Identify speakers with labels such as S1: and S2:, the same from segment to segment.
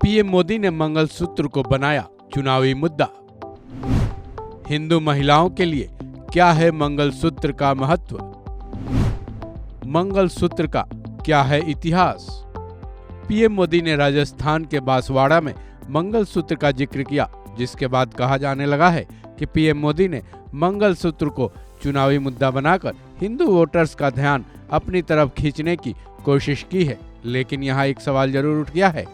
S1: PM Modi ने मंगलसूत्र को बनाया चुनावी मुद्दा। हिंदू महिलाओं के लिए क्या है मंगलसूत्र का महत्व? मंगलसूत्र का क्या है इतिहास? पीएम मोदी ने राजस्थान के बांसवाड़ा में मंगलसूत्र का जिक्र किया, जिसके बाद कहा जाने लगा है कि पीएम मोदी ने मंगलसूत्र को चुनावी मुद्दा बनाकर हिंदू वोटर्स का ध्यान अपनी तरफ खींचने की कोशिश की है। लेकिन यहाँ एक सवाल जरूर उठ गया है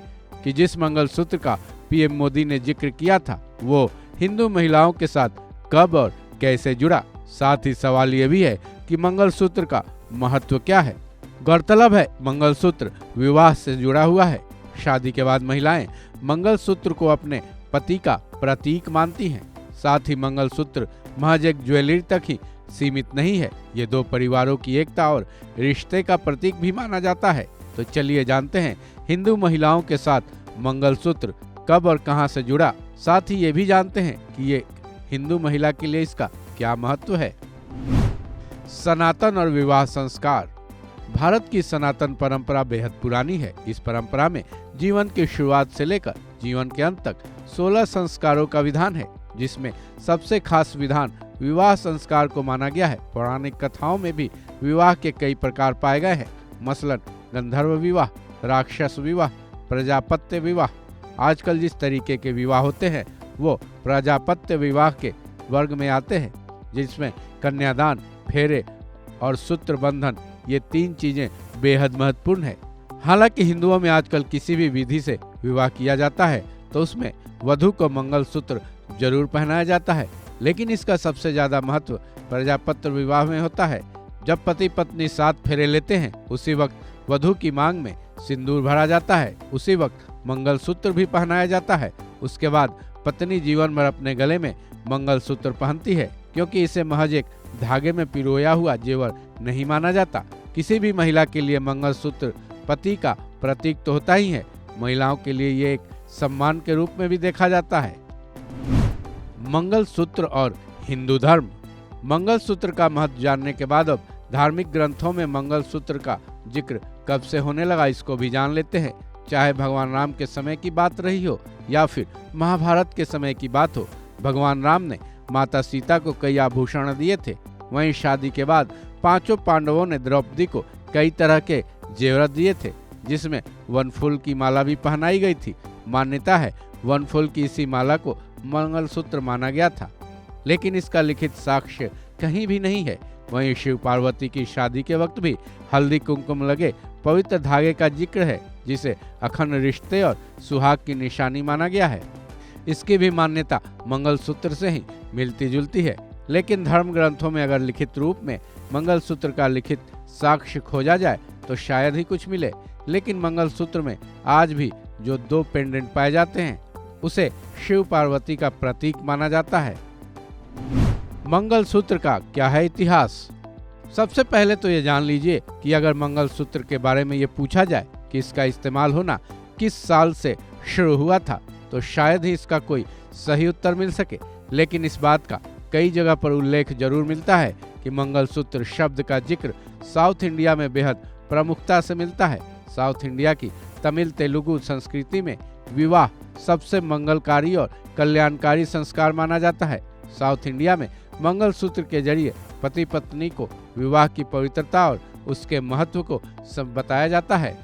S1: कि जिस मंगलसूत्र का पीएम मोदी ने जिक्र किया था वो हिंदू महिलाओं के साथ कब और कैसे जुड़ा। साथ ही सवाल ये भी है कि मंगलसूत्र का महत्व क्या है। गौरतलब है मंगलसूत्र विवाह से जुड़ा हुआ है। शादी के बाद महिलाएं मंगलसूत्र को अपने पति का प्रतीक मानती हैं। साथ ही मंगलसूत्र महज एक ज्वेलरी तक ही सीमित नहीं है, ये दो परिवारों की एकता और रिश्ते का प्रतीक भी माना जाता है। तो चलिए जानते हैं हिंदू महिलाओं के साथ मंगलसूत्र कब और कहां से जुड़ा। साथ ही ये भी जानते हैं कि ये हिंदू महिला के लिए इसका क्या महत्व है। सनातन और विवाह संस्कार। भारत की सनातन परंपरा बेहद पुरानी है। इस परंपरा में जीवन की शुरुआत से लेकर जीवन के अंत तक 16 संस्कारों का विधान है, जिसमें सबसे खास विधान विवाह संस्कार को माना गया है। पौराणिक कथाओं में भी विवाह के कई प्रकार पाए गए हैं, मसलन गंधर्व विवाह, राक्षस विवाह, प्रजापत्य विवाह। आजकल जिस तरीके के विवाह होते हैं वो प्रजापत्य विवाह के वर्ग में आते हैं, जिसमें कन्यादान, फेरे और सूत्र बंधन ये 3 चीजें बेहद महत्वपूर्ण है। हालांकि हिंदुओं में आजकल किसी भी विधि से विवाह किया जाता है तो उसमें वधू को मंगलसूत्र जरूर पहनाया जाता है, लेकिन इसका सबसे ज्यादा महत्व प्रजापत्य विवाह में होता है। जब पति पत्नी 7 फेरे लेते हैं उसी वक्त वधू की मांग में सिंदूर भरा जाता है, उसी वक्त मंगलसूत्र भी पहनाया जाता है। उसके बाद पत्नी जीवन भर अपने गले में मंगलसूत्र पहनती है, क्योंकि इसे महज एक धागे में पिरोया हुआ जेवर नहीं माना जाता। किसी भी महिला के लिए मंगलसूत्र पति का प्रतीक तो होता ही है, महिलाओं के लिए ये एक सम्मान के रूप में भी देखा जाता है। मंगलसूत्र और हिंदू धर्म। मंगलसूत्र का महत्व जानने के बाद अब धार्मिक ग्रंथों में मंगलसूत्र का जिक्र कब से होने लगा, इसको भी जान लेते हैं। चाहे भगवान राम के समय की बात रही हो या फिर महाभारत के समय की बात हो, भगवान राम ने माता सीता को कई आभूषण दिए थे। वहीं शादी के बाद 5 पांडवों ने द्रौपदी को कई तरह के जेवर दिए थे, जिसमें वनफूल की माला भी पहनाई गई थी। मान्यता है वनफूल की इसी माला को मंगलसूत्र माना गया था, लेकिन इसका लिखित साक्ष्य कहीं भी नहीं है। वहीं शिव पार्वती की शादी के वक्त भी हल्दी कुमकुम लगे पवित्र धागे का जिक्र है, जिसे अखंड रिश्ते और सुहाग की निशानी माना गया है। इसकी भी मान्यता मंगलसूत्र से ही मिलती जुलती है, लेकिन धर्म ग्रंथों में अगर लिखित रूप में मंगलसूत्र का लिखित साक्ष्य खोजा जाए तो शायद ही कुछ मिले। लेकिन मंगलसूत्र में आज भी जो 2 पेंडेंट पाए जाते हैं उसे शिव पार्वती का प्रतीक माना जाता है। मंगलसूत्र का क्या है इतिहास? सबसे पहले तो ये जान लीजिए कि अगर मंगलसूत्र के बारे में ये पूछा जाए कि इसका इस्तेमाल होना किस साल से शुरू हुआ था, तो शायद ही इसका कोई सही उत्तर मिल सके। लेकिन इस बात का कई जगह पर उल्लेख जरूर मिलता है कि मंगलसूत्र शब्द का जिक्र साउथ इंडिया में बेहद प्रमुखता से मिलता है। साउथ इंडिया की तमिल तेलुगु संस्कृति में विवाह सबसे मंगलकारी और कल्याणकारी संस्कार माना जाता है। साउथ इंडिया में मंगलसूत्र के जरिए पति पत्नी को विवाह की पवित्रता और उसके महत्व को सब बताया जाता है।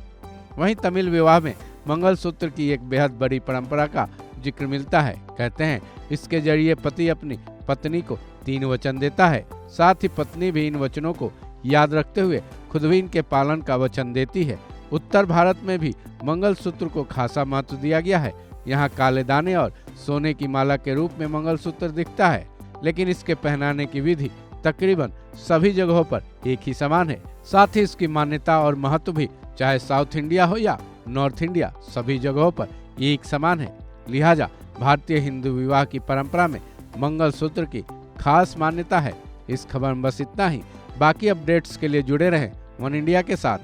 S1: वहीं तमिल विवाह में मंगलसूत्र की एक बेहद बड़ी परंपरा का जिक्र मिलता है। कहते हैं इसके जरिए पति अपनी पत्नी को 3 वचन देता है, साथ ही पत्नी भी इन वचनों को याद रखते हुए खुद भी इनके पालन का वचन देती है। उत्तर भारत में भी मंगलसूत्र को खासा महत्व दिया गया है। यहाँ काले दाने और सोने की माला के रूप में मंगलसूत्र दिखता है, लेकिन इसके पहनाने की विधि तकरीबन सभी जगहों पर एक ही समान है। साथ ही इसकी मान्यता और महत्व भी चाहे साउथ इंडिया हो या नॉर्थ इंडिया, सभी जगहों पर एक समान है। लिहाजा भारतीय हिंदू विवाह की परंपरा में मंगलसूत्र की खास मान्यता है। इस खबर में बस इतना ही। बाकी अपडेट्स के लिए जुड़े रहें वन इंडिया के साथ।